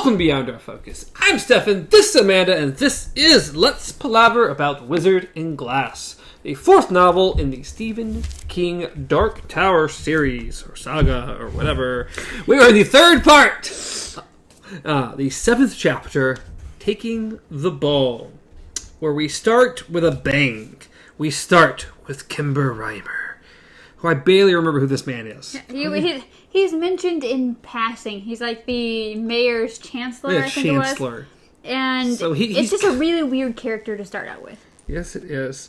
Welcome to Beyond Our Focus. I'm Stefan, this is Amanda, and this is Let's Palaver About Wizard in Glass, the fourth novel in the Stephen King Dark Tower series, or saga, or whatever. We are in the third part, the seventh chapter, Taking the Ball, where we start with a bang. We start with Kimber Reimer, who I barely remember who this man is. He's mentioned in passing. He's like the mayor's chancellor, Yeah, I think chancellor. it was. And So it's just a really weird character to start out with. Yes, it is.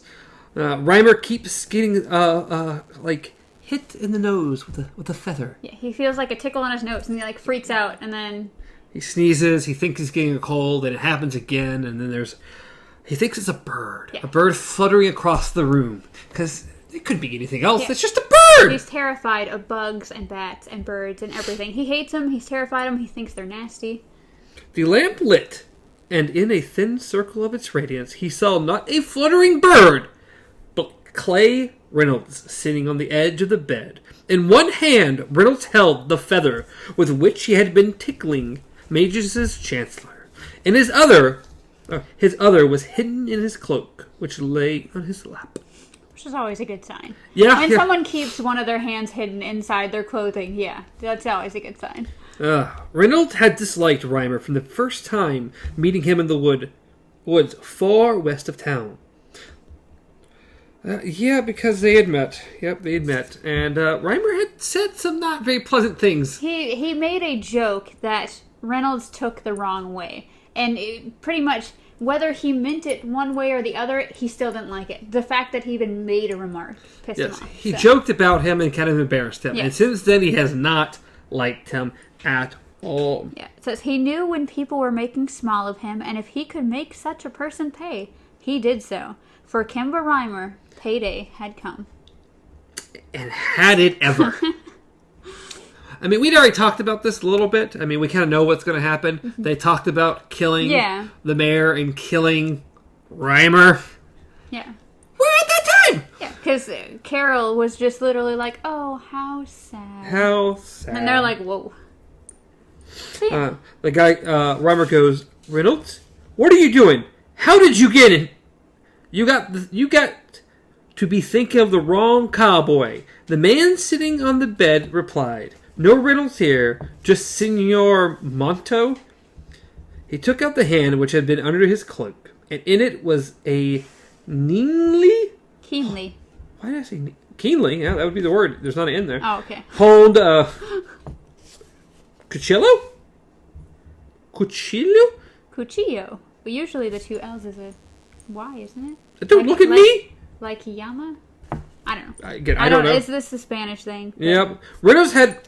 Reimer keeps getting like hit in the nose with a feather. Yeah, he feels like a tickle on his nose, and he like freaks out, and then He sneezes. He thinks he's getting a cold, and it happens again. And then he thinks it's a bird, a bird fluttering across the room, because it could be anything else. Yeah. It's just a bird. He's terrified of bugs and bats and birds and everything. He hates them. He's terrified of them. He thinks they're nasty. The lamp lit, and in a thin circle of its radiance, he saw not a fluttering bird, but Clay Reynolds sitting on the edge of the bed. In one hand, Reynolds held the feather with which he had been tickling Magus' chancellor. In his other was hidden in his cloak, which lay on his lap. Which is always a good sign. Yeah. When someone keeps one of their hands hidden inside their clothing, that's always a good sign. Reynolds had disliked Reimer from the first time meeting him in the woods far west of town. Because they had met. Yep, they had met. And Reimer had said some not very pleasant things. He made a joke that Reynolds took the wrong way. And pretty much, whether he meant it one way or the other, he still didn't like it. The fact that he even made a remark pissed him off. He joked about him and kind of embarrassed him. Yes. And since then, he has not liked him at all. Yeah, it says he knew when people were making small of him, and if he could make such a person pay, he did so. For Kimber Reimer, payday had come. And had it ever. I mean, we'd already talked about this a little bit. I mean, we kind of know what's going to happen. Mm-hmm. They talked about killing the mayor and killing Reimer. Yeah. We're at that time! Yeah, because Carol was just literally like, oh, how sad. How sad. And they're like, whoa. So, the guy, Reimer goes, Reynolds, what are you doing? How did you get in? You got to be thinking of the wrong cowboy. The man sitting on the bed replied, no Reynolds here, just Senor Monto. He took out the hand which had been under his cloak, and in it was a Keenly. Why did I say keenly? Yeah, that would be the word. There's not an N there. Oh, okay. Honed, Cuchillo? Cuchillo. But usually the two L's is a Y, isn't it? Don't look at me! Like Yama? I don't know. I don't know. Is this the Spanish thing? Yep. Reynolds had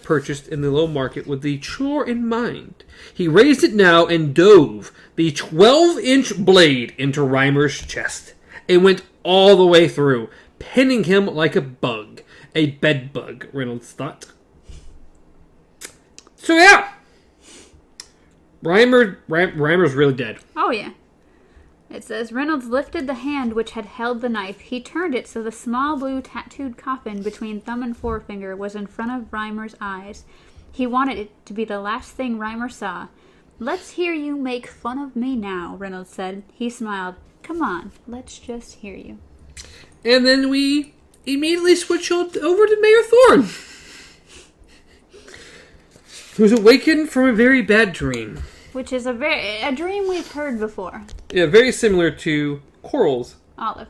purchased in the low market with the chore in mind. He raised it now and dove the 12-inch blade into Reimer's chest. It went all the way through, pinning him like a bug. A bed bug, Reynolds thought. So yeah. Reimer's really dead. Oh yeah. It says, Reynolds lifted the hand which had held the knife. He turned it so the small blue tattooed coffin between thumb and forefinger was in front of Reimer's eyes. He wanted it to be the last thing Reimer saw. Let's hear you make fun of me now, Reynolds said. He smiled. Come on, let's just hear you. And then we immediately switch over to Mayor Thorne, who's awakened from a very bad dream. Which is a dream we've heard before. Yeah, very similar to Coral's. Olive.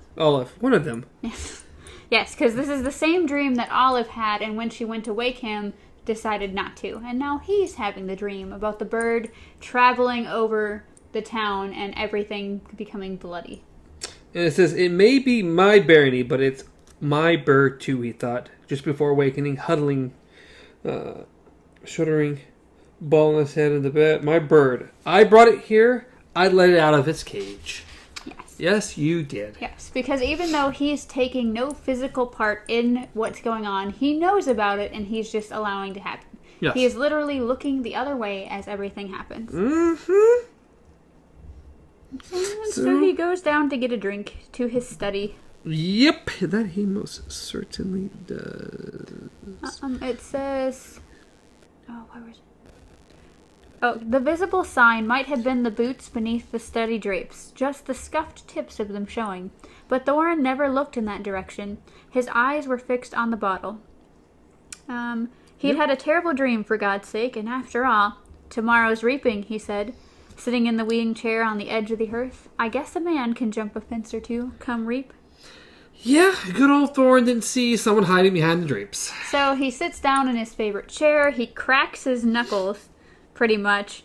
One of them. Yes, because this is the same dream that Olive had, and when she went to wake him, decided not to. And now he's having the dream about the bird traveling over the town and everything becoming bloody. And it says, it may be my barony, but it's my bird too, he thought, just before awakening, huddling, shuddering, ball in his head in the bed. My bird. I brought it here. I let it out of its cage. Yes. Yes, you did. Yes, because even though he's taking no physical part in what's going on, he knows about it and he's just allowing it to happen. Yes. He is literally looking the other way as everything happens. Mm-hmm. So he goes down to get a drink to his study. Yep, that he most certainly does. It says... Oh, where was it? Oh, the visible sign might have been the boots beneath the steady drapes, just the scuffed tips of them showing. But Thorin never looked in that direction. His eyes were fixed on the bottle. He'd had a terrible dream, for God's sake, and after all, tomorrow's reaping, he said, sitting in the wing chair on the edge of the hearth. I guess a man can jump a fence or two, come reap. Yeah, good old Thorin didn't see someone hiding behind the drapes. So he sits down in his favorite chair, he cracks his knuckles, pretty much,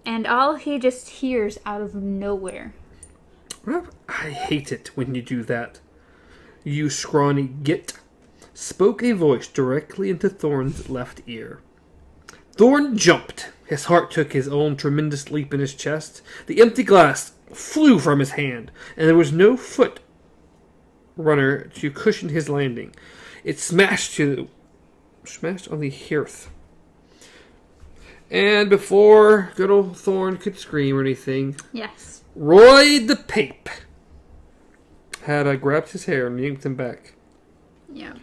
and all he just hears out of nowhere. Well, I hate it when you do that. You scrawny git, spoke a voice directly into Thorin's left ear. Thorin jumped. His heart took his own tremendous leap in his chest. The empty glass flew from his hand, and there was no foot runner to cushion his landing. It smashed on the hearth. And before good old Thorin could scream or anything, Yes. Roy the Pape had grabbed his hair and yanked him back. Yeah.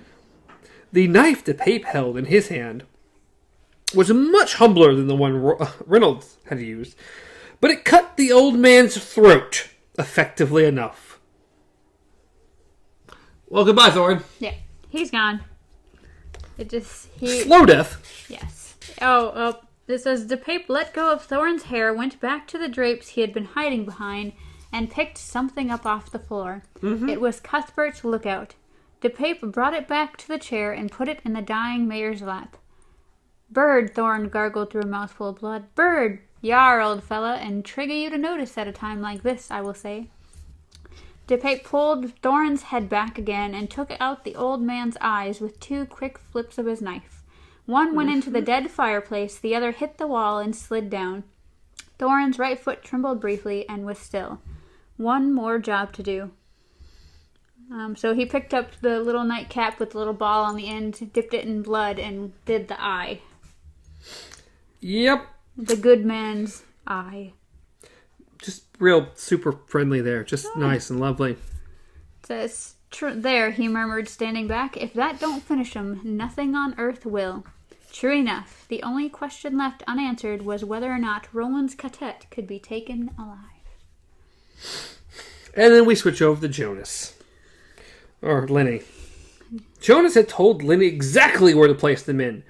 The knife the Pape held in his hand was much humbler than the one Reynolds had used, but it cut the old man's throat effectively enough. Well, goodbye, Thorin. Yeah. He's gone. Slow death. Yes. Oh, it says, the Pape let go of Thorin's hair, went back to the drapes he had been hiding behind, and picked something up off the floor. Mm-hmm. It was Cuthbert's lookout. The Pape brought it back to the chair and put it in the dying mayor's lap. Bird, Thorin gargled through a mouthful of blood. Bird! Yar, old fella, and trigger you to notice at a time like this, I will say. The Pape pulled Thorin's head back again and took out the old man's eyes with 2 quick flips of his knife. One went into the dead fireplace, the other hit the wall and slid down. Thorin's right foot trembled briefly and was still. One more job to do. So he picked up the little nightcap with the little ball on the end, dipped it in blood, and did the eye. Yep. The good man's eye. Just real super friendly there. Just nice and lovely. It says, there, he murmured, standing back. If that don't finish him, nothing on earth will. True enough, the only question left unanswered was whether or not Roland's catet could be taken alive. And then we switch over to Jonas. Or Lenny. Jonas had told Lenny exactly where to place the men.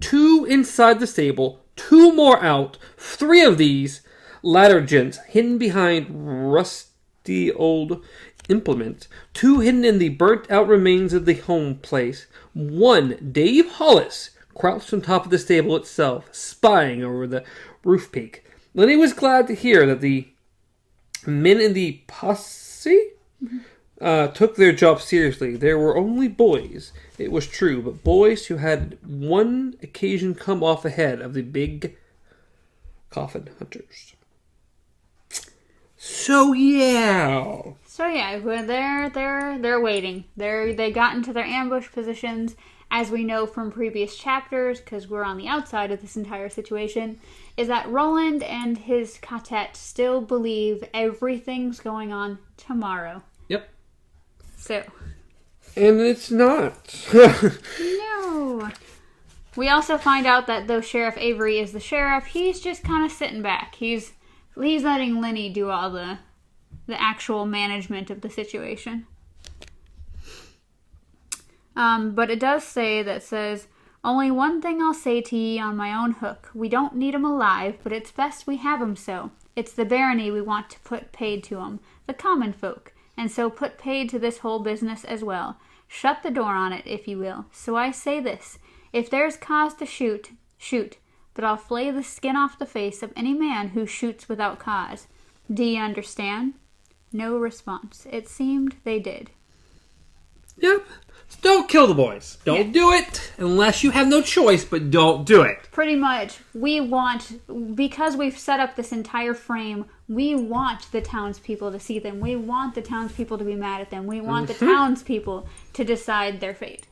2 inside the stable, 2 more out, 3 of these latter gents hidden behind rusty old implement, 2 hidden in the burnt-out remains of the home place, 1, Dave Hollis, crouched on top of the stable itself, spying over the roof peak. Lenny was glad to hear that the men in the posse took their job seriously. There were only boys, it was true, but boys who had one occasion come off ahead of the big coffin hunters. So yeah, they're waiting. They got into their ambush positions, as we know from previous chapters, because we're on the outside of this entire situation, is that Roland and his catet still believe everything's going on tomorrow. Yep. So. And it's not. No. We also find out that though Sheriff Avery is the sheriff, he's just kind of sitting back. He's letting Lenny do all the actual management of the situation. But it does say that says, only one thing I'll say to ye on my own hook. We don't need 'em alive, but it's best we have 'em so. It's the barony we want to put paid to 'em, the common folk, and so put paid to this whole business as well. Shut the door on it, if you will. So I say this, if there's cause to shoot, shoot, but I'll flay the skin off the face of any man who shoots without cause. Do you understand? No response. It seemed they did. Yep. Don't kill the boys. Don't do it unless you have no choice, but don't do it. Pretty much. Because we've set up this entire frame, we want the townspeople to see them. We want the townspeople to be mad at them. We want the townspeople to decide their fate.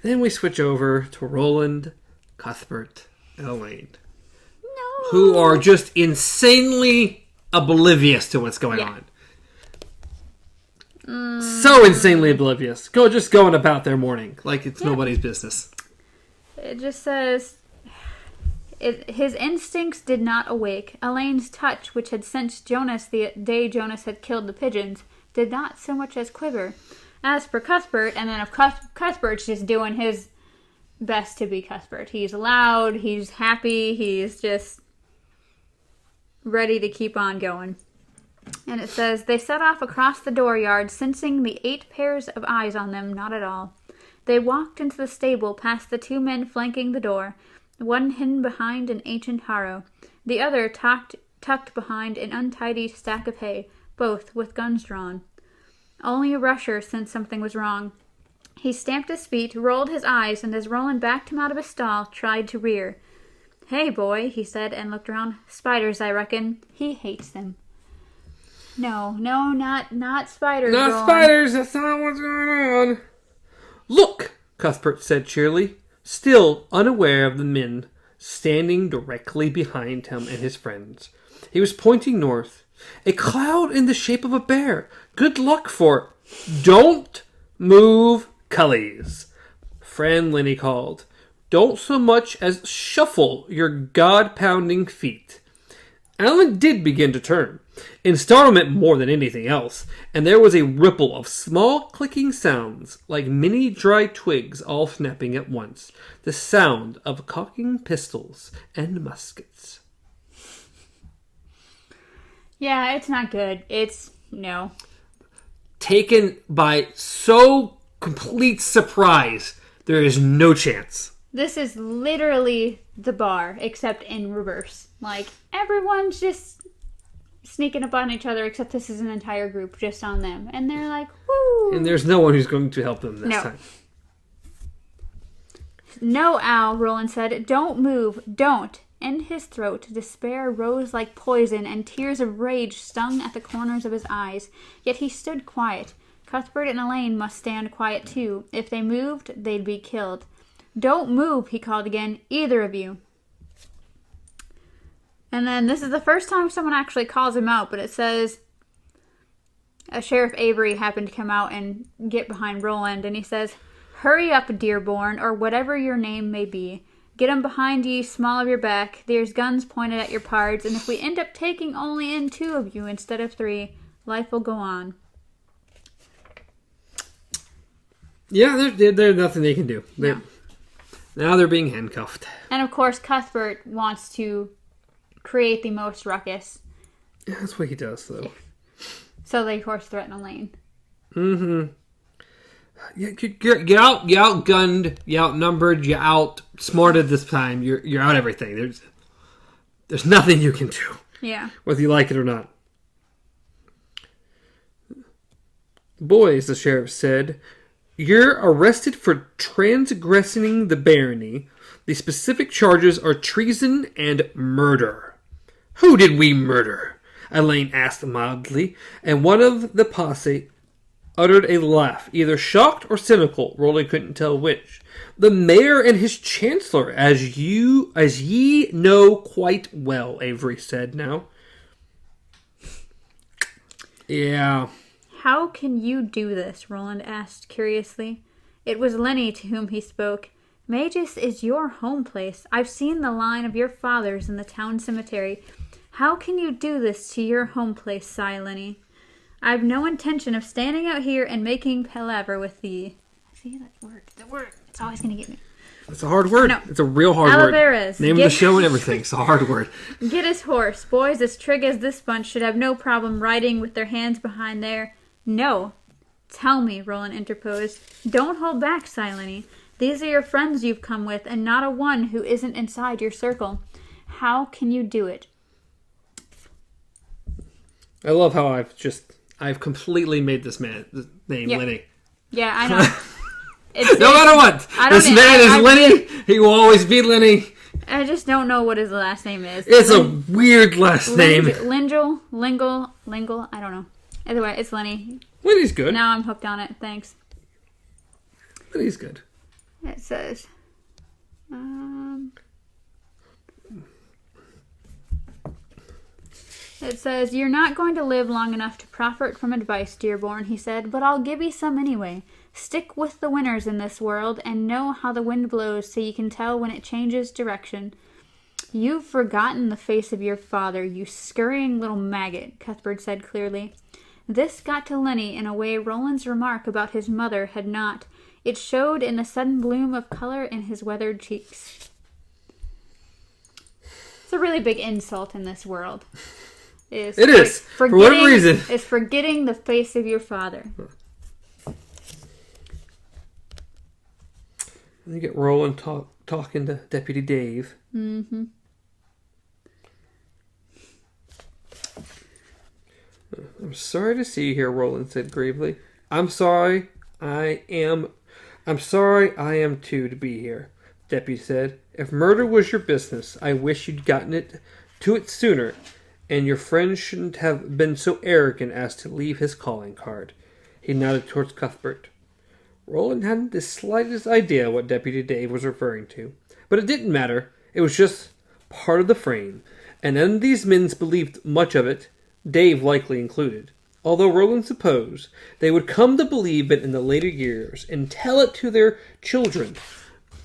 Then we switch over to Roland, Cuthbert, and Elaine. No. Who are just insanely oblivious to what's going on. So insanely oblivious. Just going about their morning like it's nobody's business. It just says, His instincts did not awake. Elaine's touch, which had sensed Jonas the day Jonas had killed the pigeons, did not so much as quiver. As for Cuthbert, and then of Cuthbert's just doing his best to be Cuthbert. He's loud, he's happy, he's just ready to keep on going. And it says, they set off across the dooryard, sensing the 8 pairs of eyes on them, not at all. They walked into the stable, past the 2 men flanking the door, one hidden behind an ancient harrow, the other tucked behind an untidy stack of hay, both with guns drawn. Only a rusher sensed something was wrong. He stamped his feet, rolled his eyes, and as Roland backed him out of his stall, tried to rear. Hey, boy, he said, and looked around. Spiders, I reckon. He hates them. No, not spiders, Not Roland. spiders, that's not what's going on. Look, Cuthbert said cheerily, still unaware of the men standing directly behind him and his friends. He was pointing north. A cloud in the shape of a bear. Good luck for it. Don't move, cullies, friend Lenny called. Don't so much as shuffle your god-pounding feet. Alan did begin to turn, in startlement more than anything else, and there was a ripple of small clicking sounds, like many dry twigs all snapping at once, the sound of cocking pistols and muskets. Yeah, it's not good. It's, no. Taken by so complete surprise, there is no chance. This is literally the bar, except in reverse. Like, everyone's just sneaking up on each other, except this is an entire group just on them. And they're like, woo! And there's no one who's going to help them this time. No, Al, Roland said. Don't move. Don't. In his throat, despair rose like poison, and tears of rage stung at the corners of his eyes. Yet he stood quiet. Cuthbert and Elaine must stand quiet, too. If they moved, they'd be killed. Don't move, he called again. Either of you. And then this is the first time someone actually calls him out, but it says Sheriff Avery happened to come out and get behind Roland, and he says, hurry up, Dearborn, or whatever your name may be. Get 'em behind ye, small of your back. There's guns pointed at your pards, and if we end up taking only in 2 of you instead of 3, life will go on. Yeah, there's nothing they can do. No. Now they're being handcuffed. And of course, Cuthbert wants to create the most ruckus. Yeah, that's what he does, though. Yeah. So they, of course, threaten Elaine. Mm-hmm. Yeah, you're outgunned, you're outnumbered, you're outsmarted this time. You're out everything. There's nothing you can do. Yeah. Whether you like it or not. Boys, the sheriff said, you're arrested for transgressing the barony. The specific charges are treason and murder. Who did we murder? Elaine asked mildly, and one of the posse uttered a laugh, either shocked or cynical. Roland couldn't tell which. The mayor and his chancellor, as ye know quite well, Avery said now. Yeah. How can you do this? Roland asked curiously. It was Lenny to whom he spoke. Magus is your home place. I've seen the line of your fathers in the town cemetery. How can you do this to your home place, sighed Lenny? I've no intention of standing out here and making palaver with thee. See that word? The word. It's always going to get me. It's a hard word. No. It's a real hard Alaveras. word. Name of the show and everything. It's a hard word. Get his horse. Boys as trig as this bunch should have no problem riding with their hands behind their... No. Tell me, Roland interposed. Don't hold back, sighed Lenny. These are your friends you've come with, and not a one who isn't inside your circle. How can you do it? I love how I've completely made this name Lenny. Yeah, I know. No matter what, this man is Lenny. He will always be Lenny. I just don't know what his last name is. It's a weird last name. Lingle, I don't know. Either way, it's Lenny. Lenny's good. Now I'm hooked on it. Thanks. Lenny's good. It says, you're not going to live long enough to profit from advice, Dearborn, he said, but I'll give you some anyway. Stick with the winners in this world and know how the wind blows so you can tell when it changes direction. You've forgotten the face of your father, you scurrying little maggot, Cuthbert said clearly. This got to Lenny in a way Roland's remark about his mother had not. It showed in a sudden bloom of color in his weathered cheeks. It's a really big insult in this world. It is. For whatever reason. Is forgetting the face of your father. You get Roland talking to Deputy Dave. Mm-hmm. I'm sorry to see you here, Roland said gravely. I'm sorry I am too to be here, the deputy said. If murder was your business, I wish you'd gotten to it sooner, and your friend shouldn't have been so arrogant as to leave his calling card. He nodded towards Cuthbert. Roland hadn't the slightest idea what Deputy Dave was referring to, but it didn't matter. It was just part of the frame, and none of these men believed much of it, Dave likely included, although Roland supposed they would come to believe it in the later years and tell it to their children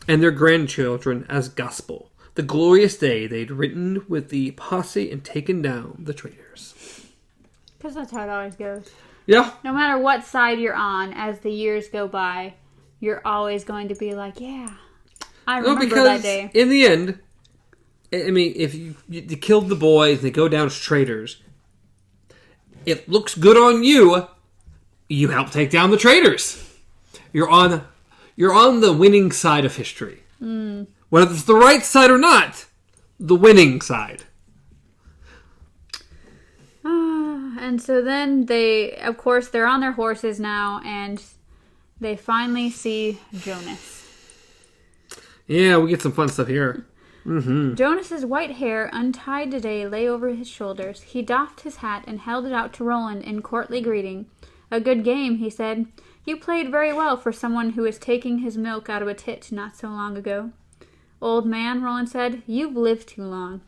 and their grandchildren as gospel, the glorious day they'd ridden with the posse and taken down the traitors. Because that's how it always goes. Yeah. No matter what side you're on, as the years go by, you're always going to be like, yeah, I remember that day. In the end, I mean, if you killed the boys and they go down as traitors, it looks good on you. You help take down the traitors. You're on the winning side of history. Whether it's the right side or not, the winning side. And so then they're on their horses now, and they finally see Jonas. Yeah, we get some fun stuff here. Mm-hmm. Jonas's white hair, untied today, lay over his shoulders. He doffed his hat and held it out to Roland in courtly greeting. A good game, he said. You played very well for someone who was taking his milk out of a tit not so long ago. Old man, Roland said, you've lived too long.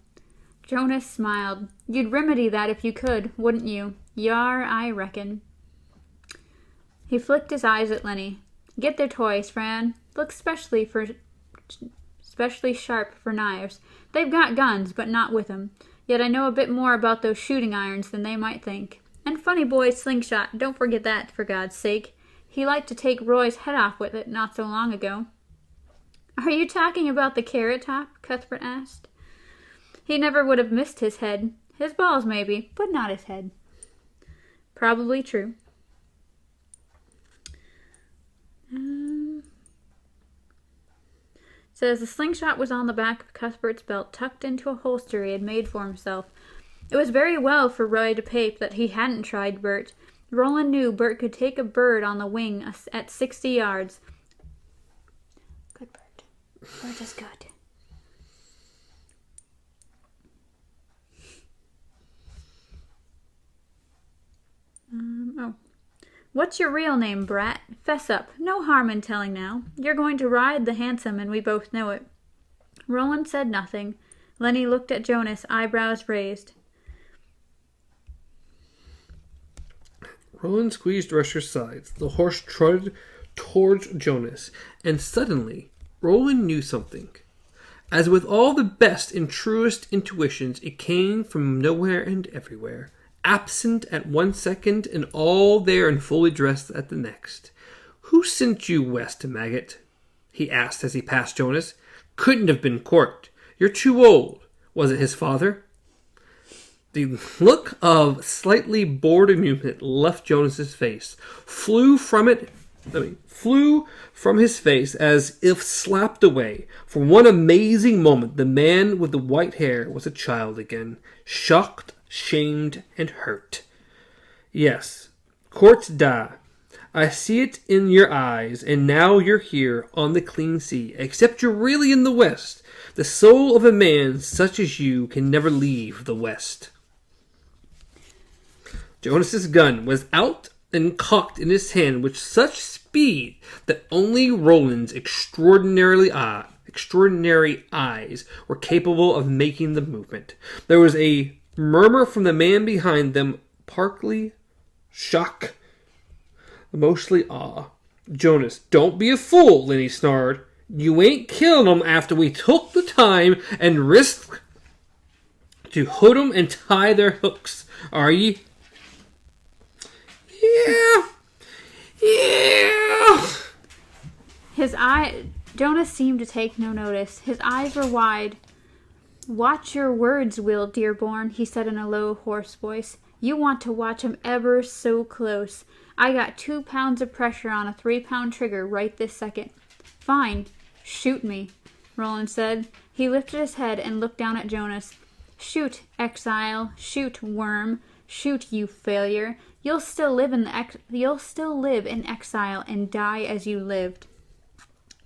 Jonas smiled. You'd remedy that if you could, wouldn't you? Yar, I reckon. He flicked his eyes at Lenny. Get their toys, Fran. Look specially sharp for knives. They've got guns, but not with 'em. Yet I know a bit more about those shooting irons than they might think. And funny boy's slingshot, don't forget that, for God's sake. He liked to take Roy's head off with it not so long ago. Are you talking about the carrot top? Cuthbert asked. He never would have missed his head. His balls, maybe, but not his head. Probably true. Says the slingshot was on the back of Cuthbert's belt, tucked into a holster he had made for himself. It was very well for Roy to pape that he hadn't tried Bert. Roland knew Bert could take a bird on the wing at 60 yards. Good Bert. Bert is good. What's your real name, brat? Fess up. No harm in telling now. You're going to ride the hansom, and we both know it. Roland said nothing. Lenny looked at Jonas, eyebrows raised. Roland squeezed Rusher's sides. The horse trotted towards Jonas, and suddenly Roland knew something. As with all the best and truest intuitions, it came from nowhere and everywhere. Absent at one second and all there and fully dressed at the next. Who sent you west, maggot? He asked as he passed Jonas. Couldn't have been Court. You're too old. Was it his father? The look of slightly bored amusement left Jonas's face, flew from his face as if slapped away. For one amazing moment, the man with the white hair was a child again, shocked, shamed, and hurt. Yes, Court's die. I see it in your eyes, and now you're here on the clean sea, except you're really in the West. The soul of a man such as you can never leave the West. Jonas's gun was out and cocked in his hand with such speed that only Roland's extraordinary eyes were capable of making the movement. There was a murmur from the man behind them, partly shock, mostly awe. Jonas, don't be a fool, Lenny snarled. You ain't killed him after we took the time and risked to hood 'em and tie their hooks. Are ye? Yeah. Jonas seemed to take no notice. His eyes were wide. "Watch your words, Will Dearborn," he said in a low, hoarse voice. "You want to watch 'em ever so close. I got 2 pounds of pressure on a 3-pound trigger right this second." "Fine. Shoot me," Roland said. He lifted his head and looked down at Jonas. "Shoot, exile. Shoot, worm. Shoot, you failure. You'll still live in exile and die as you lived."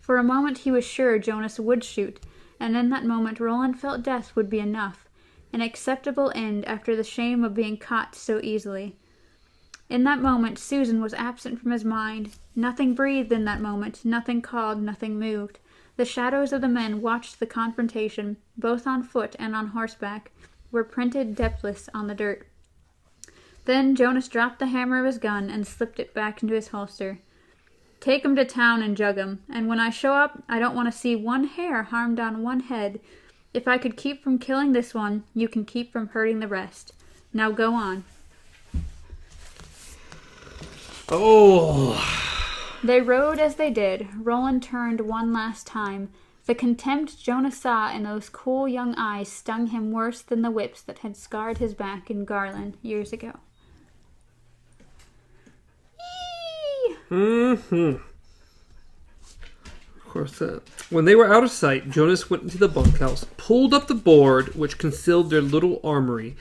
For a moment he was sure Jonas would shoot, and in that moment Roland felt death would be enough, an acceptable end after the shame of being caught so easily. In that moment Susan was absent from his mind. Nothing breathed in that moment, nothing called, nothing moved. The shadows of the men watched the confrontation, both on foot and on horseback, were printed depthless on the dirt. Then Jonas dropped the hammer of his gun and slipped it back into his holster. "Take 'em to town and jug 'em, and when I show up, I don't want to see one hair harmed on one head. If I could keep from killing this one, you can keep from hurting the rest. Now go on." Oh. They rode as they did. Roland turned one last time. The contempt Jonas saw in those cool young eyes stung him worse than the whips that had scarred his back in Garland years ago. Of course, when they were out of sight, Jonas went into the bunkhouse, pulled up the board which concealed their little armory,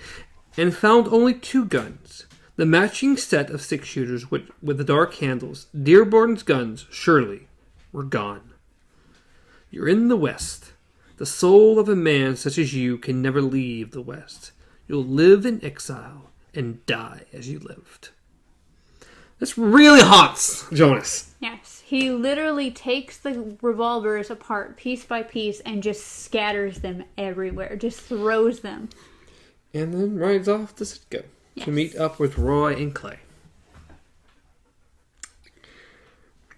and found only 2 guns. The matching set of 6-shooters with the dark handles, Dearborn's guns, surely, were gone. You're in the West. The soul of a man such as you can never leave the West. You'll live in exile and die as you lived. This really haunts Jonas. Yes, he literally takes the revolvers apart piece by piece and just scatters them everywhere, just throws them. And then rides off to Sitka to meet up with Roy and Clay.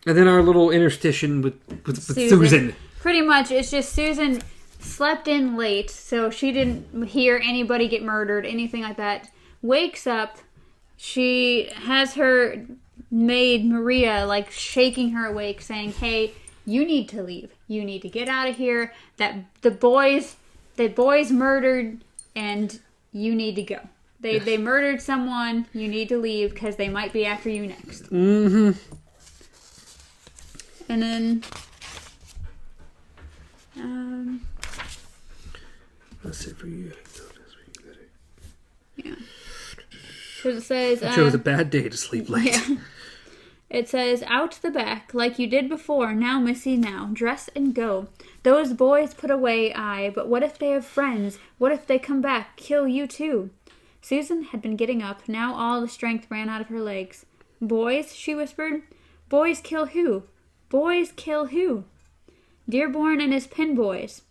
And then our little interstitial with Susan. Pretty much, it's just Susan slept in late, so she didn't hear anybody get murdered, anything like that. Wakes up. She has her maid, Maria, shaking her awake, saying, "Hey, you need to leave. You need to get out of here. The boys murdered, and you need to go. They murdered someone. You need to leave, because they might be after you next." Mm-hmm. And then... That's it for you. Yeah. Because it says... I chose a bad day to sleep late. Yeah. It says, "Out the back, like you did before. Now, missy, now. Dress and go. Those boys put away, aye, but what if they have friends? What if they come back, kill you too?" Susan had been getting up. Now all the strength ran out of her legs. "Boys?" she whispered. "Boys kill who? Boys kill who?" "Dearborn and his pin boys."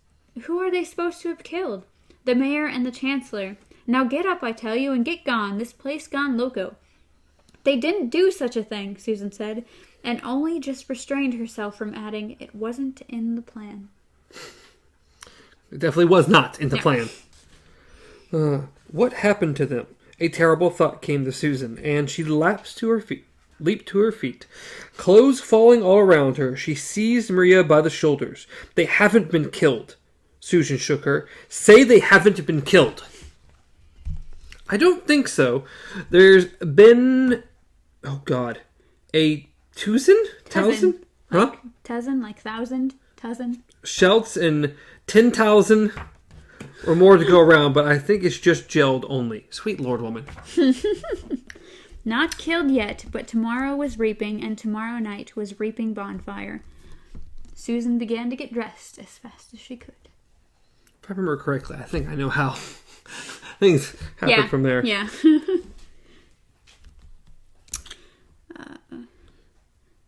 "Who are they supposed to have killed?" "The mayor and the chancellor." "Now get up, I tell you, and get gone. This place gone loco." "They didn't do such a thing," Susan said, and only just restrained herself from adding, "It wasn't in the plan." It definitely was not in the plan. What happened to them? A terrible thought came to Susan, and she leaped to her feet. Clothes falling all around her, she seized Maria by the shoulders. "They haven't been killed." Susan shook her. "Say they haven't been killed." "I don't think so. There's been... Oh, God. A thousand? Huh? Thousand, like thousand? Thousand? Shouts and 10,000 or more to go around, but I think it's just gelled only. Sweet Lord, woman. "Not killed yet, but tomorrow was reaping, and tomorrow night was reaping bonfire." Susan began to get dressed as fast as she could. If I remember correctly, I think I know how things happen from there. Yeah.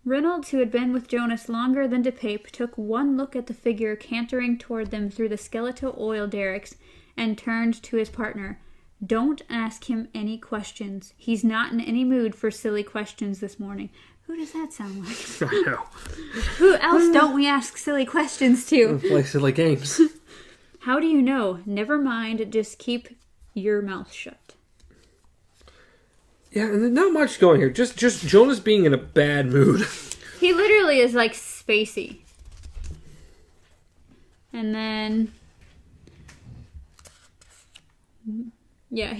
Reynolds, who had been with Jonas longer than DePape, took one look at the figure cantering toward them through the skeletal oil derricks and turned to his partner. "Don't ask him any questions. He's not in any mood for silly questions this morning." Who does that sound like? I know. Who else don't we ask silly questions to? Play silly games. How do you know? Never mind, just keep your mouth shut. Yeah, and there's not much going here. Just Jonas being in a bad mood. He literally is like spacey. And then... Yeah,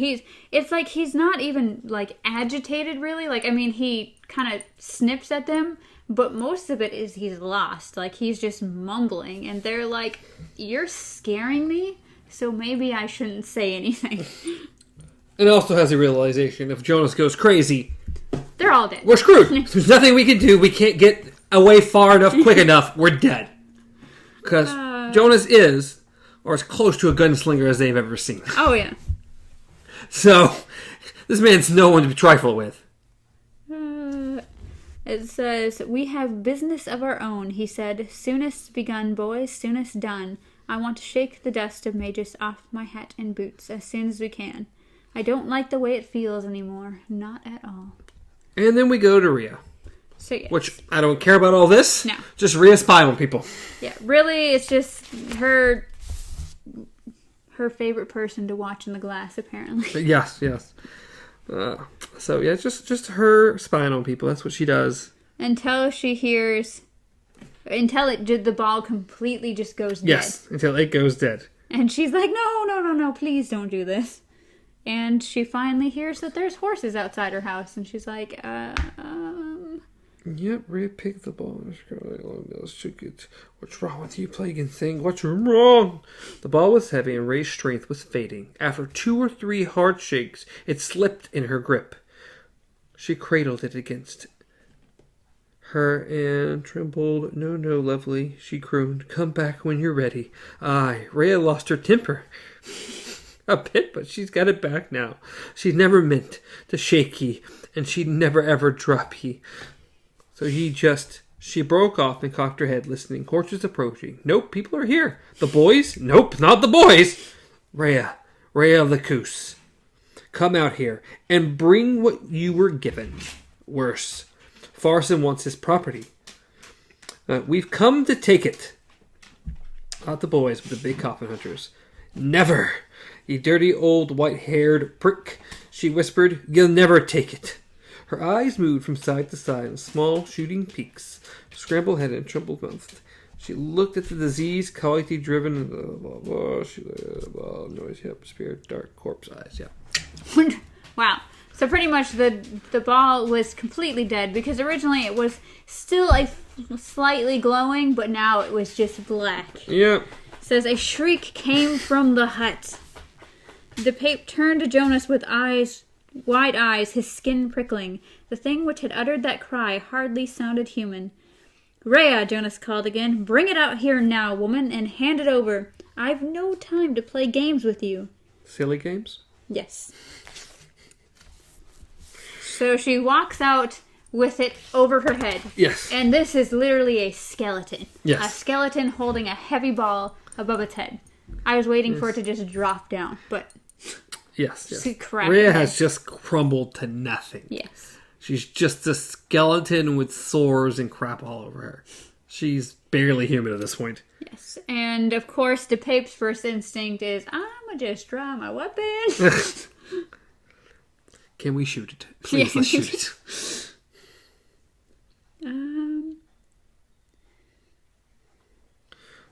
it's like he's not even, like, agitated, really. Like, I mean, he kind of snips at them, but most of it is he's lost. Like, he's just mumbling, and they're like, you're scaring me, so maybe I shouldn't say anything. And also has a realization, if Jonas goes crazy... They're all dead. We're screwed. There's nothing we can do. We can't get away far enough, quick enough. We're dead. Because Jonas is, or as close to a gunslinger as they've ever seen. Oh, yeah. So, this man's no one to trifle with. It says, we have business of our own, he said. Soonest begun, boys, soonest done. I want to shake the dust of Magus off my hat and boots as soon as we can. I don't like the way it feels anymore. Not at all. And then we go to Rhea. So, yes. Which, I don't care about all this. No. Just Rhea spying on people. Yeah, really, it's just her favorite person to watch in the glass, apparently. Yes. So, yeah, just her spying on people. That's what she does. Until the ball completely just goes dead. Yes, until it goes dead. And she's like, no, please don't do this. And she finally hears that there's horses outside her house. And she's like, Yep, Rhea picked the ball. What's wrong with you, plaguing thing? What's wrong? The ball was heavy and Rhea's strength was fading. After 2 or 3 hard shakes, it slipped in her grip. She cradled it against her and trembled. No, lovely, she crooned. Come back when you're ready. Aye, Rhea lost her temper. A bit, but she's got it back now. She'd never meant to shake ye, and she'd never ever drop ye. So she broke off and cocked her head, listening. Horses approaching. Nope, people are here. The boys? Nope, not the boys. Rhea the Coos. Come out here and bring what you were given. Worse, Farson wants his property. We've come to take it. Not the boys, but the big coffin hunters. Never, you dirty old white-haired prick, she whispered. You'll never take it. Her eyes moved from side to side in small shooting peaks, scramble-headed and tremble-mouthed. She looked at the disease, quality-driven, noisy atmosphere, dark corpse eyes. Yeah. Wow. So pretty much the ball was completely dead because originally it was still slightly glowing, but now it was just black. Yeah. It says a shriek came from the hut. The Pape turned to Jonas with wide eyes, his skin prickling. The thing which had uttered that cry hardly sounded human. Rhea, Jonas called again. Bring it out here now, woman, and hand it over. I've no time to play games with you. Silly games? Yes. So she walks out with it over her head. Yes. And this is literally a skeleton. Yes. A skeleton holding a heavy ball above its head. I was waiting for it to just drop down, but... Yes. Rhea has just crumbled to nothing. Yes. She's just a skeleton with sores and crap all over her. She's barely human at this point. Yes. And, of course, the Pape's first instinct is, I'm going to just draw my weapon. Can we shoot it? Please, let's shoot it.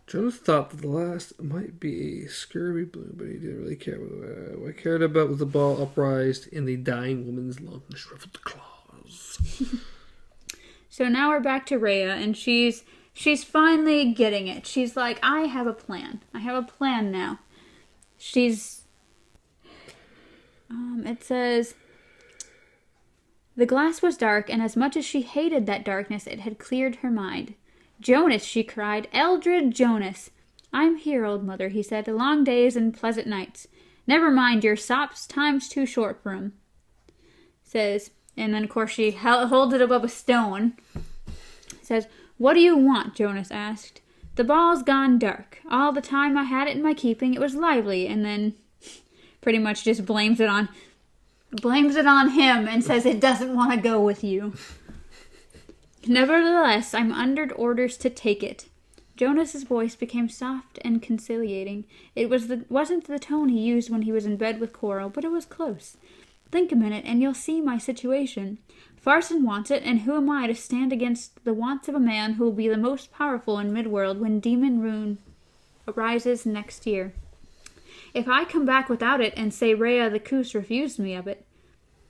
Jonas thought that the last might be a scurvy balloon, but he didn't really care. What I cared about was the ball uprised in the dying woman's long, shriveled claws. So now we're back to Rhea, and she's finally getting it. She's like, I have a plan. I have a plan now. It says... The glass was dark, and as much as she hated that darkness, it had cleared her mind. Jonas, she cried. Eldred Jonas. I'm here, old mother, he said. Long days and pleasant nights. Never mind your sops. Time's too short for 'em. Says, and then, of course, she holds it above a stone. Says, what do you want? Jonas asked. The ball's gone dark. All the time I had it in my keeping, it was lively, and then pretty much just blames it on him and says it doesn't want to go with you. Nevertheless, I'm under orders to take it. Jonas's voice became soft and conciliating. It wasn't the tone he used when he was in bed with Coral, but it was close. Think a minute, and you'll see my situation. Farson wants it, and who am I to stand against the wants of a man who will be the most powerful in Midworld when Demon Rune arises next year? If I come back without it and say Rhea the Coos refused me of it,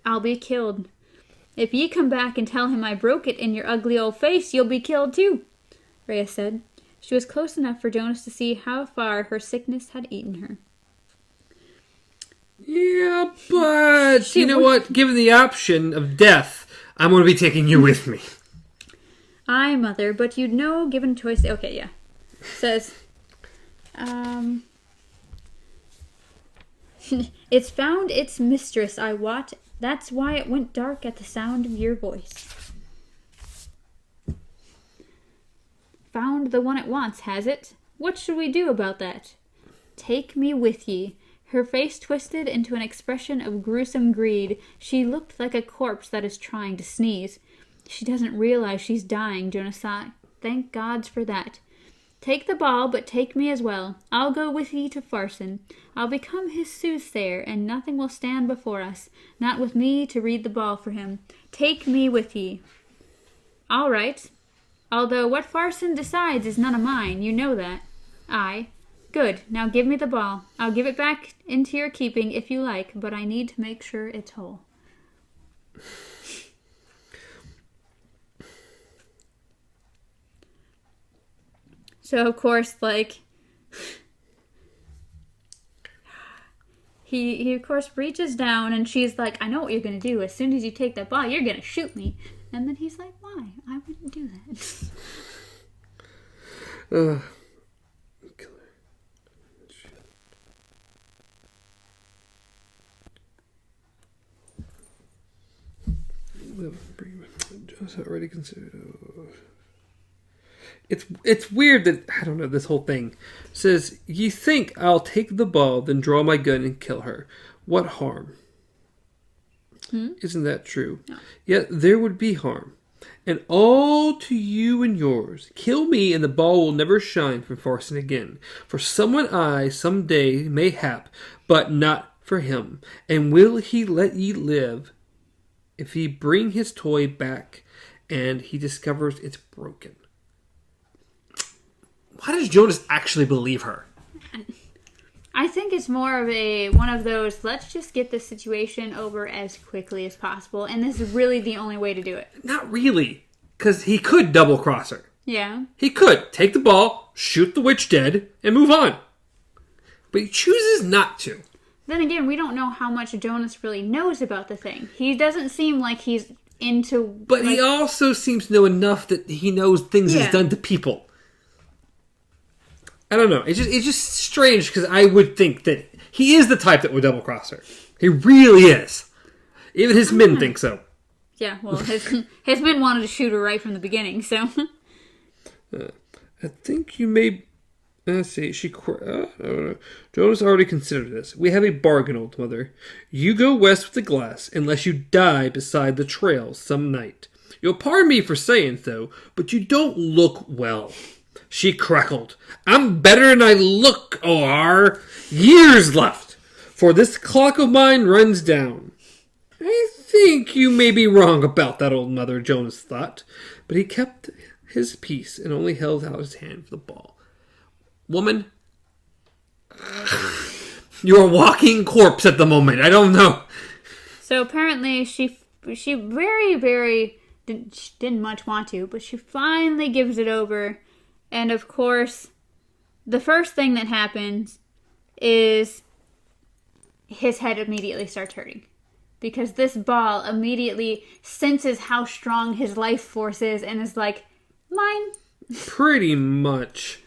I'll be killed. If ye come back and tell him I broke it in your ugly old face, you'll be killed too, Rhea said. She was close enough for Jonas to see how far her sickness had eaten her. Yeah, but you know what? Given the option of death, I'm going to be taking you with me. Aye, Mother, but you'd know given choice... Okay, yeah. Says, it's found its mistress, I wot. That's why it went dark at the sound of your voice. Found the one it wants, has it? What should we do about that? Take me with ye. Her face twisted into an expression of gruesome greed. She looked like a corpse that is trying to sneeze. She doesn't realize she's dying, Jonas thought. Thank gods for that. Take the ball, but take me as well. I'll go with ye to Farson. I'll become his soothsayer, and nothing will stand before us, not with me to read the ball for him. Take me with ye. All right. Although what Farson decides is none of mine, you know that. Aye. Good. Now give me the ball. I'll give it back into your keeping if you like, but I need to make sure it's whole. So, of course, like, he of course reaches down and she's like, I know what you're going to do. As soon as you take that ball, you're going to shoot me. And then he's like, why? I wouldn't do that. Just already considered. It's weird that, I don't know, this whole thing says, ye think I'll take the ball, then draw my gun and kill her. What harm? Isn't that true? No. Yet there would be harm. And all to you and yours. Kill me and the ball will never shine from Farson again. For someone I some day may hap, but not for him. And will he let ye live if he bring his toy back and he discovers it's broken? Why does Jonas actually believe her? I think it's more of one of those, let's just get this situation over as quickly as possible, and this is really the only way to do it. Not really, because he could double-cross her. Yeah. He could take the ball, shoot the witch dead, and move on. But he chooses not to. Then again, we don't know how much Jonas really knows about the thing. He doesn't seem like he's into... But he also seems to know enough that he knows things he's done to people. I don't know. It's just strange because I would think that he is the type that would double cross her. He really is. Even his men think so. Yeah, well, his men wanted to shoot her right from the beginning, so. I think you may. Let's see. Jonas already considered this. We have a bargain, old mother. You go west with the glass unless you die beside the trail some night. You'll pardon me for saying so, but you don't look well. She crackled. I'm better than I look, O.R. Years left, for this clock of mine runs down. I think you may be wrong about that, old mother, Jonas thought. But he kept his peace and only held out his hand for the ball. Woman, you're a walking corpse at the moment. I don't know. So apparently she very, very didn't much want to, but she finally gives it over. And of course, the first thing that happens is his head immediately starts hurting. Because this ball immediately senses how strong his life force is and is like, mine. Pretty much.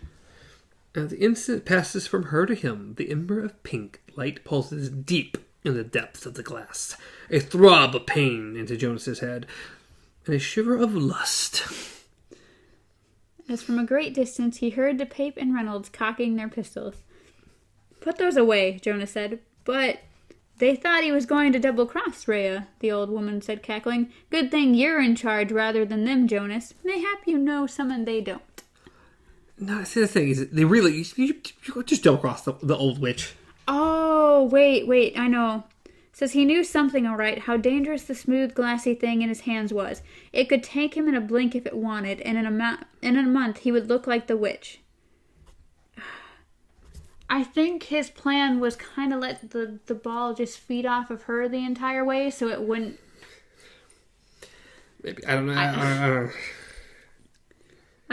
As the instant passes from her to him, the ember of pink light pulses deep in the depths of the glass. A throb of pain into Jonas's head, and a shiver of lust. As from a great distance, he heard the Pape and Reynolds cocking their pistols. Put those away, Jonas said. But they thought he was going to double-cross Rhea, the old woman said, cackling. Good thing you're in charge rather than them, Jonas. Mayhap you know some and they don't. No, see, the thing is, they really... You just double cross the old witch. Oh, wait, I know. Says he knew something all right, how dangerous the smooth, glassy thing in his hands was. It could take him in a blink if it wanted, and in a month he would look like the witch. I think his plan was kind of let the ball just feed off of her the entire way, so it wouldn't... Maybe, I don't know. I don't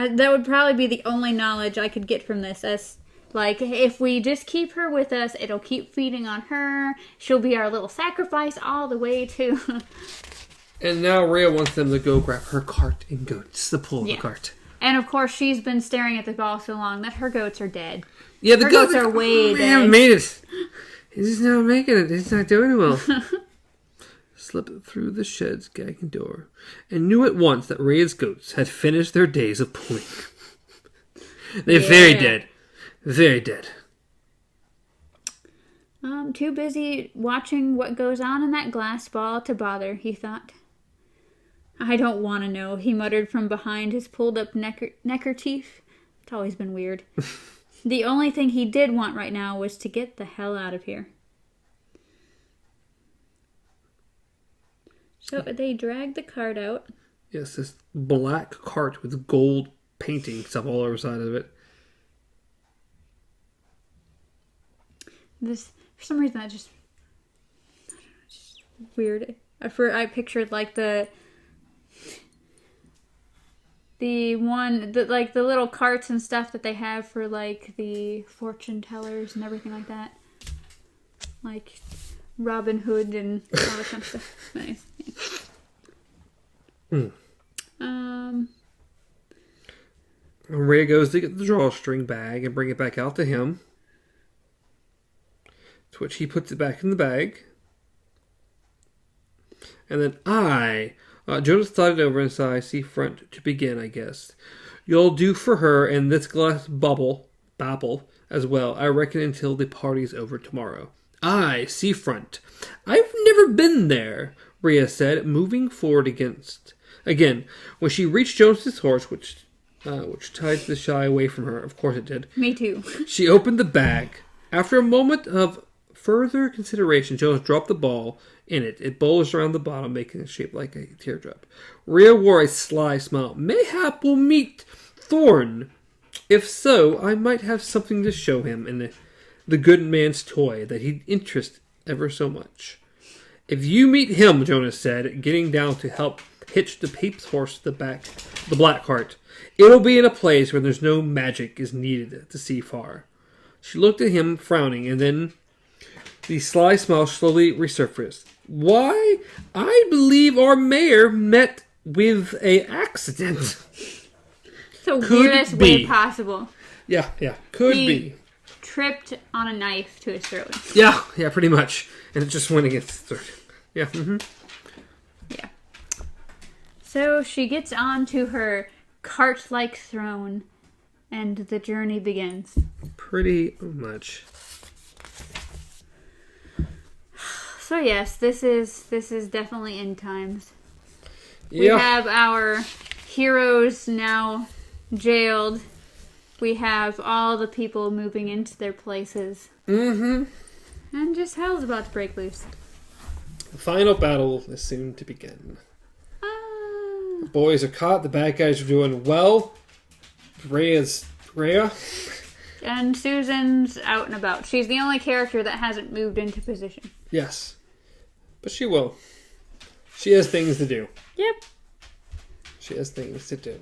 know. That would probably be the only knowledge I could get from this, as... Like, if we just keep her with us, it'll keep feeding on her. She'll be our little sacrifice all the way to... And now Rhea wants them to go grab her cart and goats to pull the cart. And of course, she's been staring at the ball so long that her goats are dead. Yeah, the her goats are way dead. They haven't made it. He's just not making it. He's not doing well. Slipped through the shed's gagging door and knew at once that Rhea's goats had finished their days of pulling. They're very dead. Very dead. Too busy watching what goes on in that glass ball to bother, he thought. I don't want to know, he muttered from behind his pulled-up neckerchief. It's always been weird. The only thing he did want right now was to get the hell out of here. So they dragged the cart out. Yes, this black cart with gold painting stuff all over the side of it. For some reason, that just weird. I pictured like the little carts and stuff that they have for like the fortune tellers and everything like that, like Robin Hood and all that kind of stuff. Nice. Yeah. Rhea goes to get the drawstring bag and bring it back out to him. To which he puts it back in the bag. And then Jonas thought it over and said, I see front to begin, I guess. You'll do for her and this glass babble as well, I reckon, until the party's over tomorrow. Aye, seafront. I've never been there, Rhea said, moving forward again. When she reached Jonas's horse, which tied the shy away from her, of course it did. Me too. She opened the bag. After a moment of further consideration, Jonas dropped the ball in it. It bulged around the bottom, making a shape like a teardrop. Rhea wore a sly smile. Mayhap we'll meet Thorn. If so, I might have something to show him in the good man's toy that he'd interest ever so much. If you meet him, Jonas said, getting down to help hitch the pape's horse to the black cart, it'll be in a place where there's no magic is needed to see far. She looked at him, frowning, and then the sly smile slowly resurfaced. Why, I believe our mayor met with a accident. The weirdest way possible. Yeah, could be. Tripped on a knife to his throat. Yeah, pretty much. And it just went against his throat. Yeah, Yeah. So she gets onto her cart-like throne, and the journey begins. Pretty much. So yes, this is definitely end times. Yeah. We have our heroes now jailed. We have all the people moving into their places. Mm-hmm. And just hell's about to break loose. The final battle is soon to begin. The boys are caught. The bad guys are doing well. Rhea. And Susan's out and about. She's the only character that hasn't moved into position. Yes. But she will. She has things to do. Yep. She has things to do.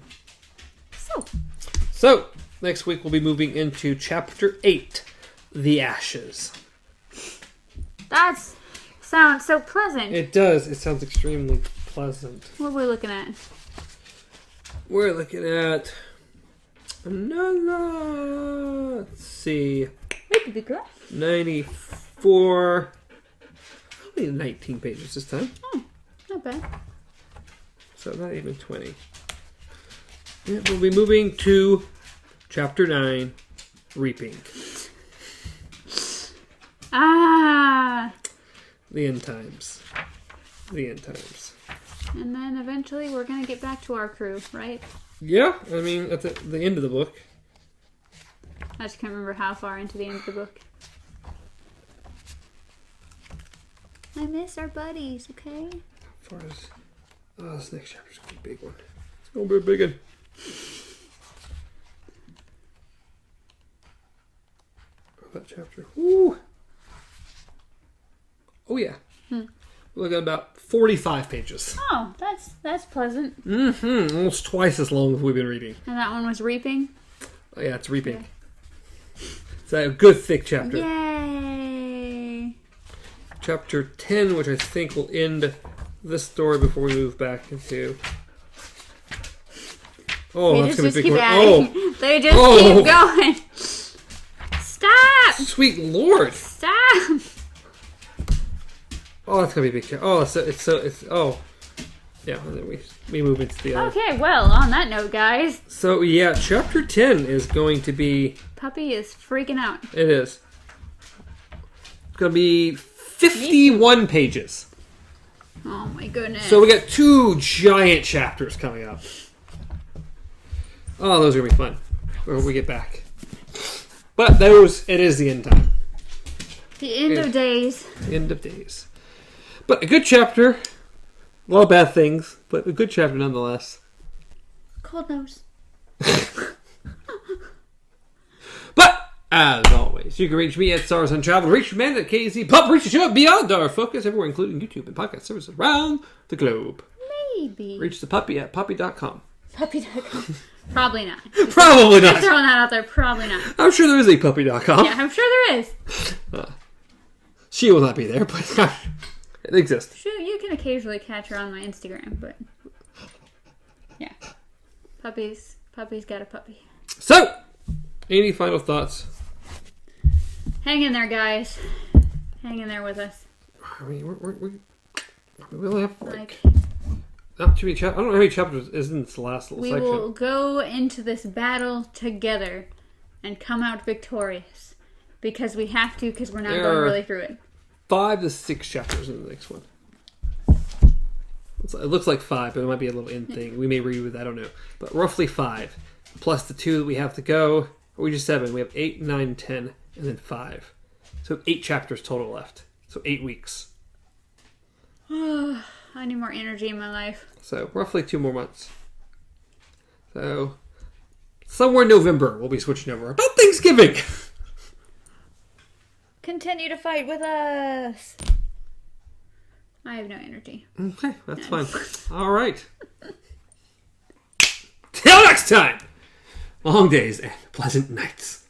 So, next week we'll be moving into Chapter 8, The Ashes. That sounds so pleasant. It does. It sounds extremely pleasant. What are we looking at? We're looking at another, let's see, Maybe girl. 94, only 19 pages this time. Oh, not bad. So not even 20. Yeah, we'll be moving to Chapter 9, Reaping. The end times. And then eventually we're going to get back to our crew, right? Yeah, I mean, at the end of the book. I just can't remember how far into the end of the book. I miss our buddies, okay? As far as... Oh, this next chapter's going to be a big one. It's going to be a big one. Oh, that chapter. Woo! Oh, yeah. We're looking at about 45 pages. Oh, that's pleasant. Mm-hmm. Almost twice as long as we've been reading. And that one was Reaping? Oh, yeah, it's Reaping. Yeah. It's a good, thick chapter. Yay! Chapter 10, which I think will end this story before we move back into... Oh, that's going to be a big one. Oh. They just keep going. Stop! Sweet Lord. Stop! Oh, that's going to be a big chapter. Oh, it's oh. Yeah, and then we move into the other. Okay, well, on that note, guys. So, yeah, chapter 10 is going to be... Puppy is freaking out. It is. It's going to be 51 pages. Oh, my goodness. So we got 2 giant chapters coming up. Oh, those are going to be fun when we get back. But it is the end time. The end of days. The end of days. But a good chapter. A lot of bad things, but a good chapter nonetheless. Cold nose. But, as always, you can reach me at Stars Untraveled, reach Amanda at KZ Pub, reach the show beyond our focus, everywhere, including YouTube and podcast services around the globe. Maybe. Reach the puppy at puppy.com. Puppy.com. Probably not. Probably not. I'm throwing that out there. Probably not. I'm sure there is a puppy.com. Yeah, I'm sure there is. She will not be there, but it exists. Sure, you can occasionally catch her on my Instagram, but yeah. Puppy's got a puppy. So, any final thoughts? Hang in there, guys. Hang in there with us. I mean, we only have not too many chapters. I don't know how many chapters is in this last little section. We will go into this battle together and come out victorious. Because we have to, because we're not going really through it. 5 to 6 chapters in the next one. It looks like 5, but it might be a little end thing. We may read with, I don't know. But roughly 5. Plus the 2 that we have to go. Or we just 7. We have 8, 9, 10, and then 5. So 8 chapters total left. So 8 weeks. I need more energy in my life. So roughly 2 more months. So somewhere in November we'll be switching over. About Thanksgiving! Continue to fight with us. I have no energy. Okay, that's fine. All right. Till next time. Long days and pleasant nights.